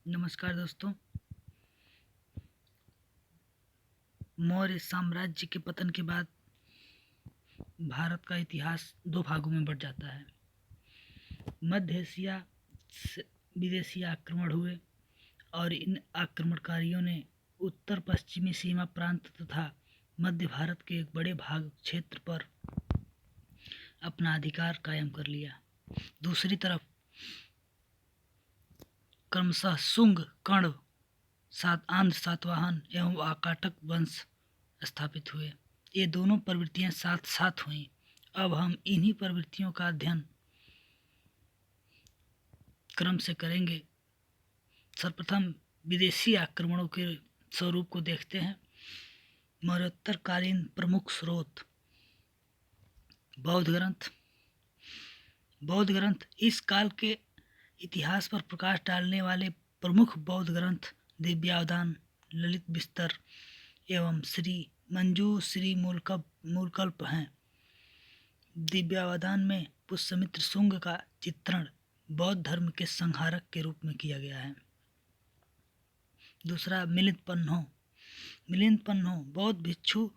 नमस्कार दोस्तों। मौर्य साम्राज्य के पतन के बाद भारत का इतिहास दो भागों में बँट जाता है। मध्य एशिया से विदेशी आक्रमण हुए और इन आक्रमणकारियों ने उत्तर पश्चिमी सीमा प्रांत तथा मध्य भारत के एक बड़े भाग क्षेत्र पर अपना अधिकार कायम कर लिया। दूसरी तरफ क्रमशः शुंग, कर्ण, आंध्र सातवाहन एवं आकाटक वंश स्थापित हुए। ये दोनों प्रवृत्तियां साथ साथ हुईं। अब हम इन्हीं प्रवृत्तियों का अध्ययन क्रम से करेंगे। सर्वप्रथम विदेशी आक्रमणों के स्वरूप को देखते हैं। मौर्योत्तरकालीन प्रमुख स्रोत बौद्ध ग्रंथ इस काल के इतिहास पर प्रकाश डालने वाले प्रमुख बौद्ध ग्रंथ दिव्यावदान, ललित विस्तर एवं श्री मूलकल्प हैं। दिव्यावदान में पुष्यमित्र शुंग का चित्रण बौद्ध धर्म के संहारक के रूप में किया गया है। दूसरा मिलिंद पन्हो बौद्ध भिक्षु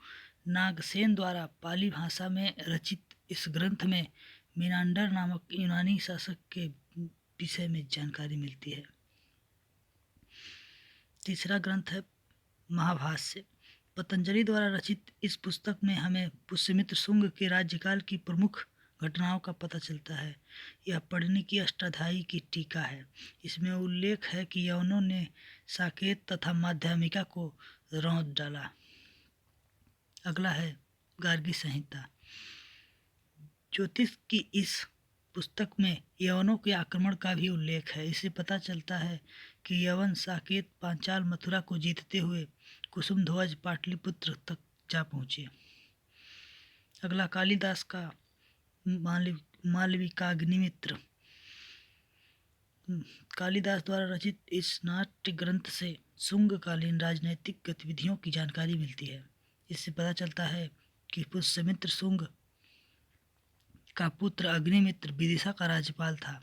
नागसेन द्वारा पाली भाषा में रचित इस ग्रंथ में मीनांडर नामक यूनानी शासक के विषय में जानकारी मिलती है। तीसरा ग्रंथ है महाभाष्य। पतंजलि द्वारा रचित इस पुस्तक में हमें पुष्यमित्र शुंग के राज्यकाल की प्रमुख घटनाओं का पता चलता है। यह पढ़ने की अष्टाध्यायी की टीका है। इसमें उल्लेख है कि यवनों ने साकेत तथा माध्यमिका को रौंद डाला। अगला है गार्गी संहिता। ज्योतिष की इस पुस्तक में यवनों के आक्रमण का भी उल्लेख है। इससे पता चलता है कि यवन साकेत, पांचाल, मथुरा को जीतते हुए कुसुमध्वज पाटलिपुत्र तक जा पहुँचे। अगला कालिदास का मालविकाग्निमित्र। कालिदास द्वारा रचित इस नाट्य ग्रंथ से शुंगकालीन राजनैतिक गतिविधियों की जानकारी मिलती है। इससे पता चलता है कि पुष्यमित्र शुंग का पुत्र अग्निमित्र विदिशा का राज्यपाल था।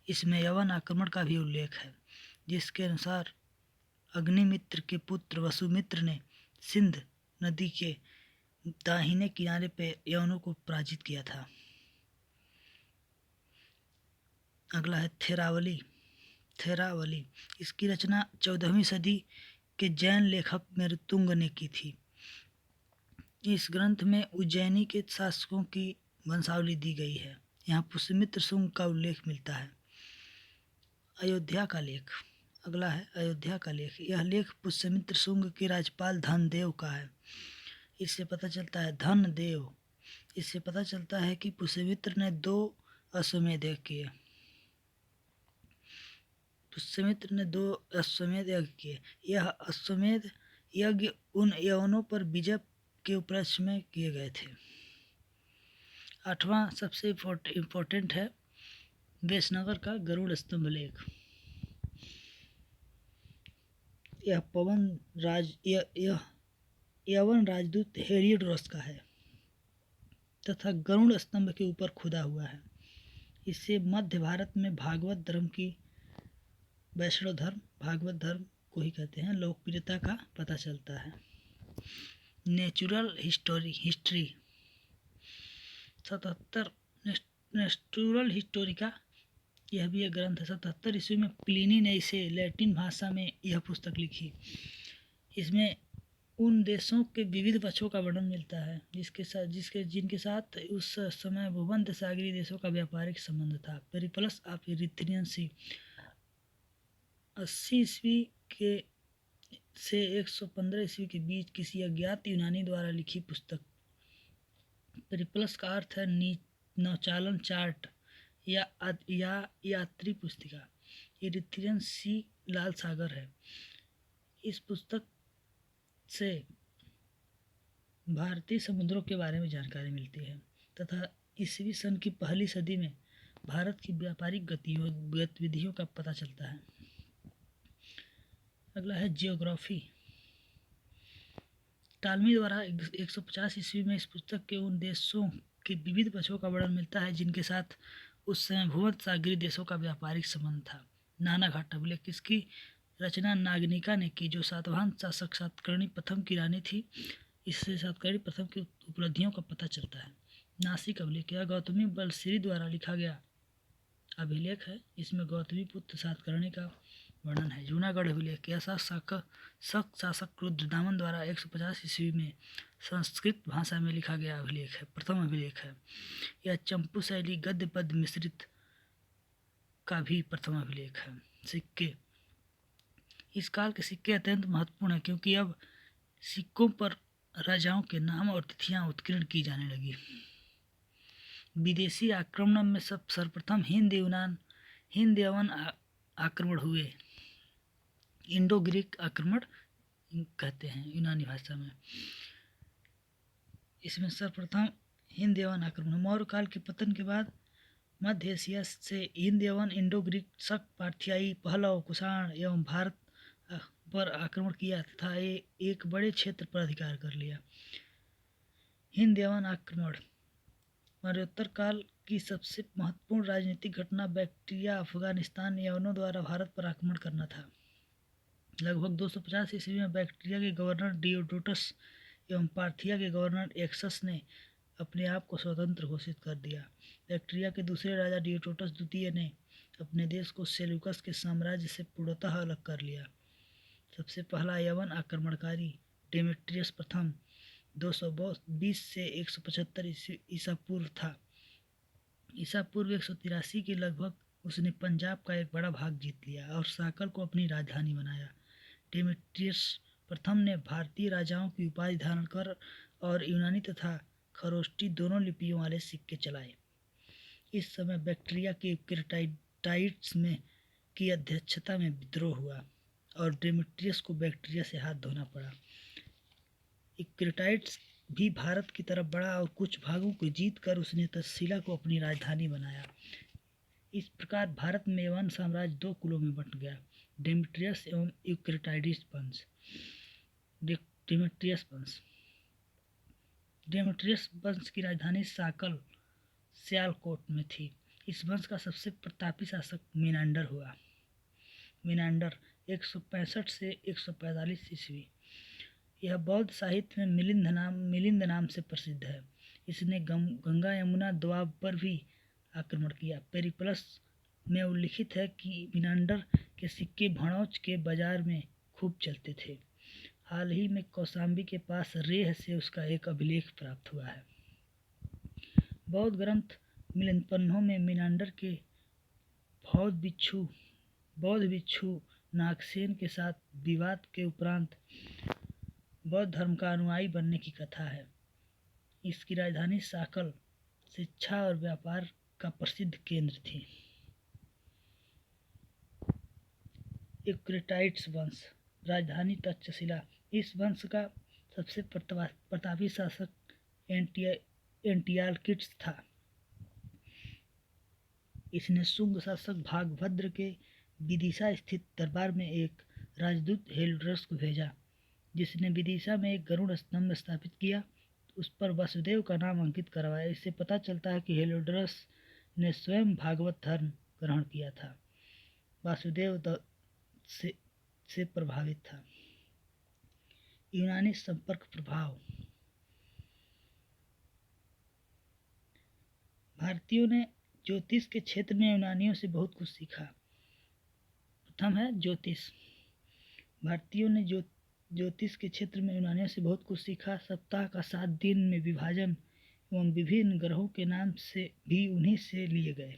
इसमें यवन आक्रमण का भी उल्लेख है, जिसके अनुसार अग्निमित्र के पुत्र वसुमित्र ने सिंध नदी के दाहिने किनारे पे यवनों को पराजित किया था। अगला है थेरावली। इसकी रचना 14वीं सदी के जैन लेखक मेरुतुंग ने की थी। इस ग्रंथ में उज्जैनी के शासकों की वंशावली दी गई है। यहाँ पुष्यमित्र शुंग का उल्लेख मिलता है। अयोध्या का लेख। अगला है अयोध्या का लेख। यह लेख पुष्यमित्र शुंग के राज्यपाल धनदेव का है। इससे पता चलता है कि पुष्यमित्र ने 2 अश्वमेध यज्ञ किए। यह अश्वमेध यज्ञ उन यवनों पर विजय के उपलक्ष्य में किए गए थे। 8वां सबसे इम्पोर्टेंट है वैशनगर का गरुड़ स्तंभ लेख। यह यवन राजदूत हेरोडोटस का है तथा गरुड़ स्तंभ के ऊपर खुदा हुआ है। इससे मध्य भारत में भागवत धर्म को ही कहते हैं, लोकप्रियता का पता चलता है। नेचुरल हिस्ट्री 77 नेचुरल हिस्टोरिका यह भी एक ग्रंथ है। 77 ईस्वी में प्लिनी ने इसे लैटिन भाषा में यह पुस्तक लिखी। इसमें उन देशों के विविध पक्षों का वर्णन मिलता है जिनके साथ उस समय भूमध्य सागरीय देशों का व्यापारिक संबंध था। पेरिप्लस ऑफ इरिथ्रियन सी 80 ईस्वी के से 115 ईस्वी के बीच किसी अज्ञात यूनानी द्वारा लिखी पुस्तक। पेरिप्लस का अर्थ है नौचालन चार्ट या यात्री पुस्तिका। इरिथ्रियन सी लाल सागर है। इस पुस्तक से भारतीय समुद्रों के बारे में जानकारी मिलती है तथा ईसवी सन की पहली सदी में भारत की व्यापारिक गतिविधियों का पता चलता है। अगला है जियोग्राफी। टालमी द्वारा 150 ईस्वी में इस पुस्तक के उन देशों के विविध पक्षों का वर्णन मिलता है जिनके साथ उस समय भूमध्य सागरीय देशों का व्यापारिक संबंध था। नाना घाटा अभिलेख। इसकी रचना नागनिका ने की, जो सातवाहन शासक सातकर्णी प्रथम की रानी थी। इससे सातकर्णी प्रथम की उपलब्धियों का पता चलता है। नासिक अभिलेख, यह गौतमी बलश्री द्वारा लिखा गया अभिलेख है। इसमें गौतमी पुत्र सातकर्णी का वर्णन है। जूनागढ़ अभिलेख, यह शक शासक रुद्रदामन द्वारा 150 ईस्वी में संस्कृत भाषा में लिखा गया अभिलेख है, प्रथम अभिलेख है। यह चंपू शैली गद्य पद्य मिश्रित का भी प्रथम अभिलेख है। सिक्के, इस काल के सिक्के अत्यंत महत्वपूर्ण हैं, क्योंकि अब सिक्कों पर राजाओं के नाम और तिथियां उत्कीर्ण की जाने लगी। विदेशी आक्रमण में सर्वप्रथम हिंद यवन आक्रमण हुए। इंडो ग्रीक आक्रमण कहते हैं यूनानी भाषा में। इसमें सर्वप्रथम हिंद यवन आक्रमण। मौर्य काल के पतन के बाद मध्य एशिया से हिंद यवन, इंडो ग्रीक, शक, पार्थियाई, पहलव, कुषाण एवं भारत पर आक्रमण किया तथा एक बड़े क्षेत्र पर अधिकार कर लिया। हिंद यवन आक्रमण, मौर्योत्तर काल की सबसे महत्वपूर्ण राजनीतिक घटना बैक्ट्रिया अफगानिस्तान यवनों द्वारा भारत पर आक्रमण करना था। लगभग 250 ईस्वी में बैक्ट्रिया के गवर्नर डियोडोटस एवं पार्थिया के गवर्नर एक्सस ने अपने आप को स्वतंत्र घोषित कर दिया। बैक्ट्रिया के दूसरे राजा डियोडोटस द्वितीय ने अपने देश को सेल्यूकस के साम्राज्य से पूर्णतः अलग कर लिया। सबसे पहला यवन आक्रमणकारी डेमेट्रियस प्रथम 220 से 175 ईसा पूर्व था। ईसा पूर्व 183 के लगभग उसने पंजाब का एक बड़ा भाग जीत लिया और साकल को अपनी राजधानी बनाया। डेमेट्रियस प्रथम ने भारतीय राजाओं की उपाधि धारण कर और यूनानी तथा खरोष्टी दोनों लिपियों वाले सिक्के चलाए। इस समय बैक्ट्रिया के यूक्रेटाइड्स में की अध्यक्षता में विद्रोह हुआ और डेमेट्रियस को बैक्ट्रिया से हाथ धोना पड़ा। यूक्रेटाइड्स भी भारत की तरफ बढ़ा और कुछ भागों को जीत कर उसने तक्षशिला को अपनी राजधानी बनाया। इस प्रकार भारत में यवन साम्राज्य दो कुलों में बंट गया, डेमेट्रियस एवं यूक्रेटाइडिस वंश। डेमेट्रियस वंश की राजधानी सियालकोट में थी। इस वंश का सबसे प्रतापी शासक मिनांडर हुआ। मिनांडर 165 से 145 ईस्वी। यह बौद्ध साहित्य में मिलिंद नाम से प्रसिद्ध है। इसने गंगा यमुना दोआब पर भी आक्रमण किया। पेरिप्लस में उल्लिखित है कि मिनांडर के सिक्के भणौच के बाजार में खूब चलते थे। हाल ही में कौशाम्बी के पास रेह से उसका एक अभिलेख प्राप्त हुआ है। बौद्ध ग्रंथ मिलिंदपन्हों में मिनांडर के बौद्ध भिक्षु नागसेन के साथ विवाद के उपरांत बौद्ध धर्म का अनुयायी बनने की कथा है। इसकी राजधानी साकल शिक्षा और व्यापार का प्रसिद्ध केंद्र थी। यूक्रेटाइड्स वंश, राजधानी तक्षशिला। इस वंश का सबसे प्रतापी शासक एंटियालकिड्स था। इसने शुंग शासक भागभद्र के विदिशा स्थित दरबार में एक राजदूत हेरोडोटस को भेजा, जिसने विदिशा में एक गरुड़ स्तंभ स्थापित किया। उस पर वासुदेव का नाम अंकित करवाया। इससे पता चलता है कि हेरोडोटस ने स्वयं भागवत धर्म ग्रहण किया था। वासुदेव से प्रभावित था। यूनानी संपर्क प्रभाव। भारतीयों ने ज्योतिष के क्षेत्र में यूनानियों से बहुत कुछ सीखा। प्रथम है ज्योतिष। भारतीयों ने ज्योतिष के क्षेत्र में यूनानियों से बहुत कुछ सीखा। सप्ताह का 7 दिन में विभाजन एवं विभिन्न ग्रहों के नाम से भी उन्हीं से लिए गए।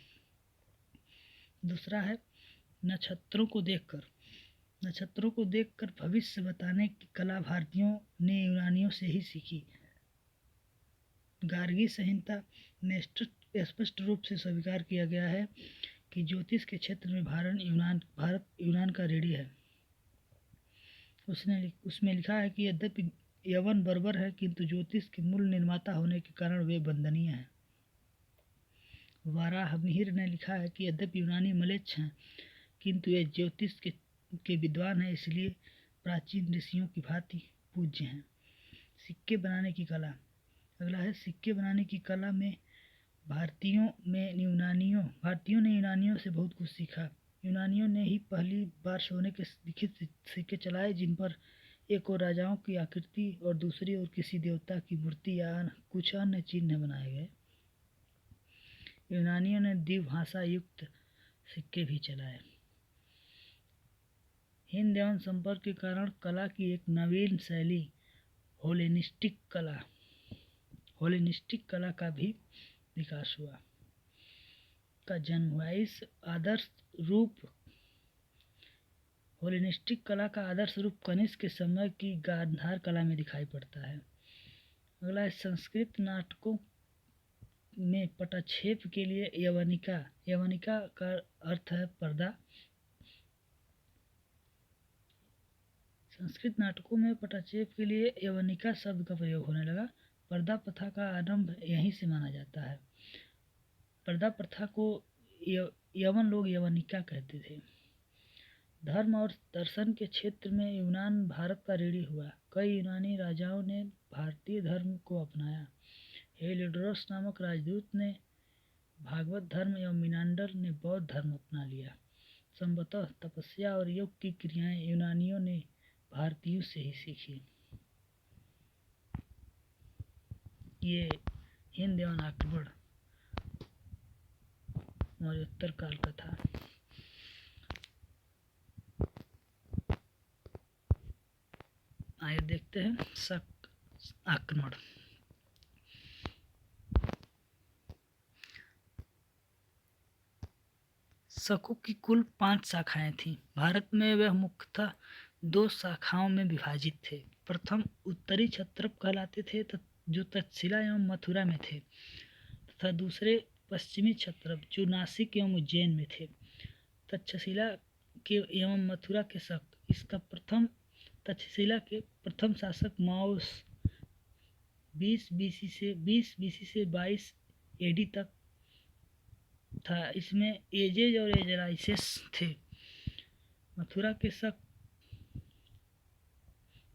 दूसरा है नक्षत्रों को देखकर भविष्य बताने की कला भारतीयों ने यूनानियों से ही सीखी। गार्गी संहिता में स्पष्ट रूप से स्वीकार किया गया है कि ज्योतिष के क्षेत्र में भारत यूनान का ऋणी है। उसमें लिखा है कि यद्यपि यवन बर्बर है, किंतु ज्योतिष के मूल निर्माता होने के कारण वे वंदनीय हैं। वाराहमिहिर ने लिखा है कि यद्यपि यूनानी म्लेच्छ हैं, किंतु ये ज्योतिष के विद्वान हैं, इसलिए प्राचीन ऋषियों की भांति पूज्य हैं। सिक्के बनाने की कला। अगला है सिक्के बनाने की कला में भारतीयों ने यूनानियों से बहुत कुछ सीखा। यूनानियों ने ही पहली बार सोने के लिखित सिक्के चलाए, जिन पर एक ओर राजाओं की आकृति और दूसरी ओर किसी देवता की मूर्ति या कुछ अन्य चिन्ह बनाए गए। यूनानियों ने द्विभाषा युक्त सिक्के भी चलाए। हिंद एवं संपर्क के कारण कला की एक नवीन शैली हेलेनिस्टिक कला का भी विकास हुआ, का जन्म हुआ। इस आदर्श रूप हेलेनिस्टिक कला का आदर्श रूप कनिष्क के समय की गांधार कला में दिखाई पड़ता है। अगला है संस्कृत नाटकों में पटाक्षेप के लिए यवनिका। यवनिका का अर्थ है पर्दा। संस्कृत नाटकों में पटाक्षेप के लिए यवनिका शब्द का प्रयोग होने लगा। पर्दा प्रथा का आरंभ यहीं से माना जाता है। पर्दा प्रथा को यवन लोग यवनिका कहते थे। धर्म और दर्शन के क्षेत्र में यूनान भारत का ऋणी हुआ। कई यूनानी राजाओं ने भारतीय धर्म को अपनाया। हेलियोडोरस नामक राजदूत ने भागवत धर्म एवं मिनांडर ने बौद्ध धर्म अपना लिया। संभवतः तपस्या और योग की क्रियाएं यूनानियों ने भारतीयों से ही सीखी। ये हिंद एवं आक्रमण मौर्योत्तर काल का था। आइए देखते हैं शक आक्रमण। शकों की कुल 5 शाखाएं थीं। भारत में वह मुख्यतः 2 शाखाओं में विभाजित थे। प्रथम उत्तरी क्षत्रप कहलाते थे, जो तक्षशिला एवं मथुरा में थे, तथा दूसरे पश्चिमी क्षत्रप, जो नासिक एवं उज्जैन में थे। तक्षशिला के एवं मथुरा के शक। इसका तक्षशिला के प्रथम शासक माओस 20 बीसी से 22 एडी तक था। इसमें एजेज और एजराइसेस थे। मथुरा के शक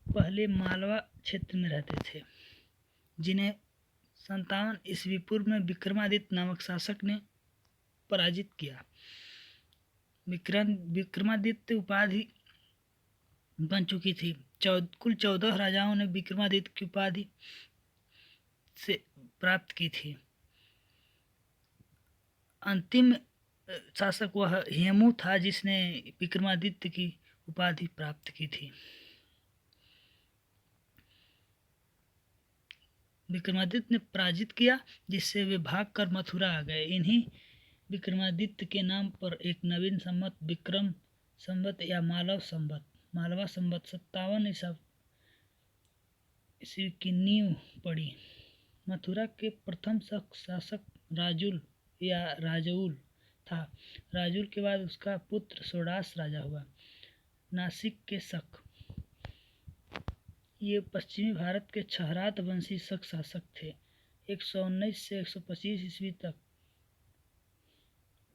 पहले मालवा क्षेत्र में रहते थे, जिन्हें 57 ईस्वी पूर्व में विक्रमादित्य नामक शासक ने पराजित किया। विक्रमादित्य उपाधि बन चुकी थी। कुल 14 राजाओं ने विक्रमादित्य की उपाधि से प्राप्त की थी। अंतिम शासक वह हेमू था, जिसने विक्रमादित्य की उपाधि प्राप्त की थी। विक्रमादित्य ने पराजित किया, जिससे वे भागकर मथुरा आ गए। इन्हीं विक्रमादित्य के नाम पर एक नवीन संवत विक्रम संवत या मालवा संवत 57 ईस्वी की नींव पड़ी। मथुरा के प्रथम शासक राजुल या राजउल था। राजुल के बाद उसका पुत्र षोडश राजा हुआ। नासिक के शक, ये पश्चिमी भारत के छहरात वंशी शक शासक थे। 119 से 125 ईस्वी तक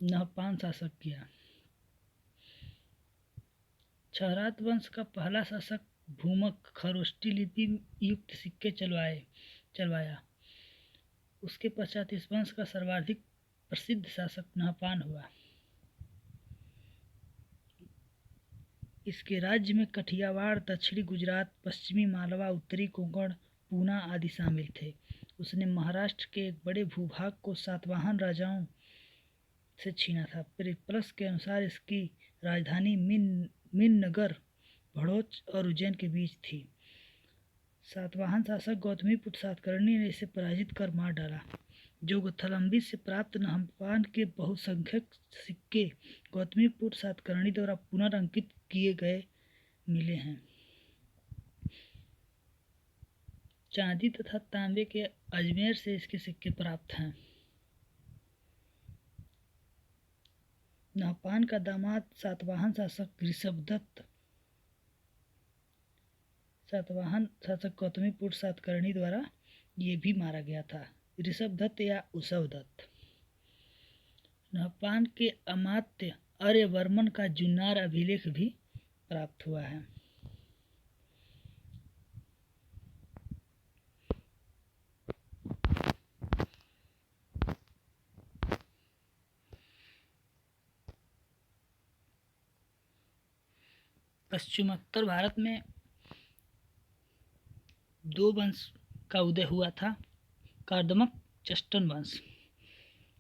नहपान शासक किया। छहरात वंश का पहला शासक भूमक खरोष्टी लिपि युक्त सिक्के चलवाया। उसके पश्चात इस वंश का सर्वाधिक प्रसिद्ध शासक नहपान हुआ। इसके राज्य में कठियावाड़, दक्षिणी गुजरात, पश्चिमी मालवा, उत्तरी कोंकण, पूना आदि शामिल थे। उसने महाराष्ट्र के एक बड़े भूभाग को सातवाहन राजाओं से छीना था। पेरिप्लस के अनुसार इसकी राजधानी मीननगर, भड़ोच और उज्जैन के बीच थी। सातवाहन शासक गौतमीपुत्र सातकर्णी ने इसे पराजित कर मार डाला। जोगथलंबी से प्राप्त नहपान के बहुसंख्यक सिक्के गौतमीपुत्र सातकर्णी द्वारा पुनर्अंकित किए गए मिले हैं। चांदी तथा तांबे के अजमेर से इसके सिक्के प्राप्त हैं। नहपान का दामाद सातवाहन शासक ऋषभदत्त सातवाहन शासक गौतमीपुत्र सातकर्णी द्वारा ये भी मारा गया था। ऋषभदत्त या उसवदत्त। नहपान के अमात्य आर्यवर्मन का जुन्नार अभिलेख भी प्राप्त हुआ है। पश्चिमोत्तर भारत में दो वंश का उदय हुआ था, कार्दमक चस्टन वंश।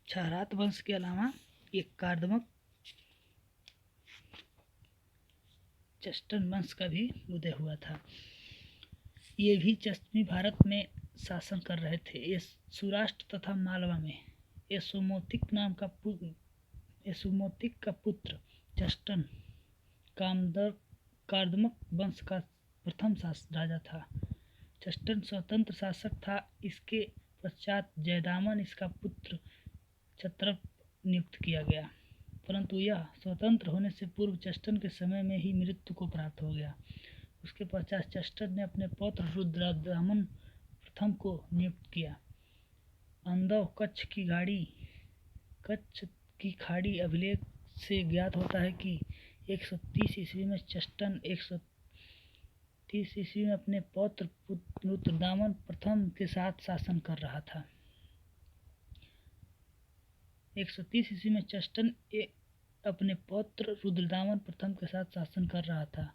क्षारात वंश के अलावा एक कार्दमक चस्टन वंश का भी उदय हुआ था। ये भी पश्चिमी भारत में शासन कर रहे थे। ये सौराष्ट्र तथा मालवा में यशोमोतिक का पुत्र चस्टन कार्दमक वंश का प्रथम राजा था। चस्टन स्वतंत्र शासक था। इसके पश्चात जयदामन इसका पुत्र क्षत्रप नियुक्त किया गया, परंतु यह स्वतंत्र होने से पूर्व चस्टन के समय में ही मृत्यु को प्राप्त हो गया। उसके पश्चात चस्टन ने अपने पौत्र रुद्रदामन प्रथम को नियुक्त किया। अंधव कच्छ की खाड़ी अभिलेख से ज्ञात होता है कि 130 ईस्वी में चस्टन 130 ईस्वी में अपने पौत्र रुद्रदामन प्रथम के साथ शासन कर रहा था। 130 ईस्वी में चस्टन अपने पौत्र रुद्रदामन प्रथम के साथ शासन कर रहा था।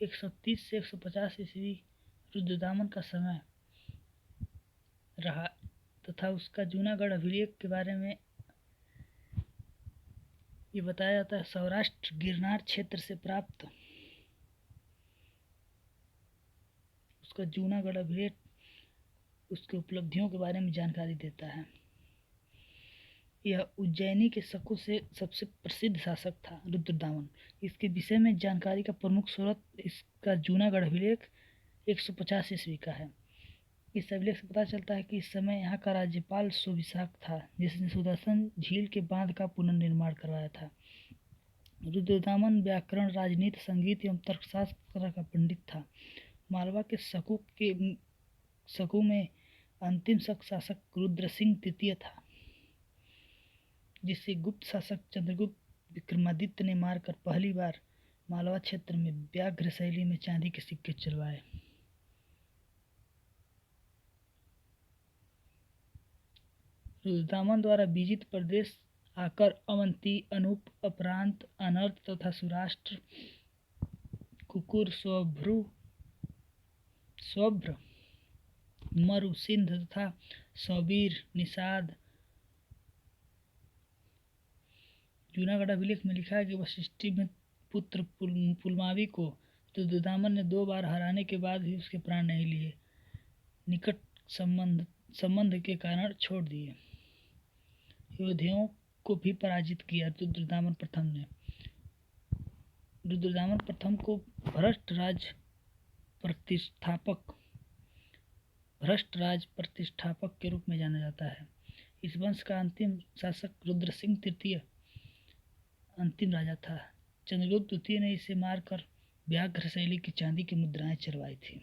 130 से 150 ईस्वी रुद्रदामन का समय रहा तथा उसका जूनागढ़ अभिलेख के बारे में ये बताया जाता है। सौराष्ट्र गिरनार क्षेत्र से प्राप्त उसका जूनागढ़ अभिलेख उसके उपलब्धियों के बारे में जानकारी देता है। यह उज्जैनी के शकों से सबसे प्रसिद्ध शासक था रुद्रदामन। इसके विषय में जानकारी का प्रमुख स्रोत इसका जूनागढ़ अभिलेख 150 ईस्वी का है। इस अभिलेख से पता चलता है कि इस समय यहाँ का राज्यपाल सोविसाक था, जिसने सुदर्शन झील के बांध का पुनर्निर्माण करवाया था। रुद्रदामन व्याकरण, राजनीति, संगीत एवं तर्कशास्त्र का पंडित था। मालवा के शकु में अंतिम शक शासक रुद्रसिंह तृतीय था, जिसे गुप्त शासक चंद्रगुप्त विक्रमादित्य ने मारकर पहली बार मालवा क्षेत्र में व्याघ्र शैली में चांदी के सिक्के चलवाए। रुद्रदामन द्वारा विजित प्रदेश आकर अवंती, अनूप, अपरांत, अनर्त तथा सौराष्ट्र, कुकुर, स्वभ्र, मरु, सिंध तथा सौबीर, निषाद। जूनागढ़ अभिलेख में लिखा है कि वशिष्ठी में पुत्र पुलमावी को रुद्रदामन ने 2 बार हराने के बाद भी उसके प्राण नहीं लिए, निकट संबंध के कारण छोड़ दिए। योद्धाओं को भी पराजित किया रुद्रदामन प्रथम ने। रुद्रदामन प्रथम को भ्रष्ट राज प्रतिष्ठापक के रूप में जाना जाता है। इस वंश का अंतिम शासक रुद्रसिंह तृतीय अंतिम राजा था। चंद्रगुप्त द्वितीय ने इसे मारकर व्याघ्र शैली की चांदी की मुद्राएं चलवाई थी।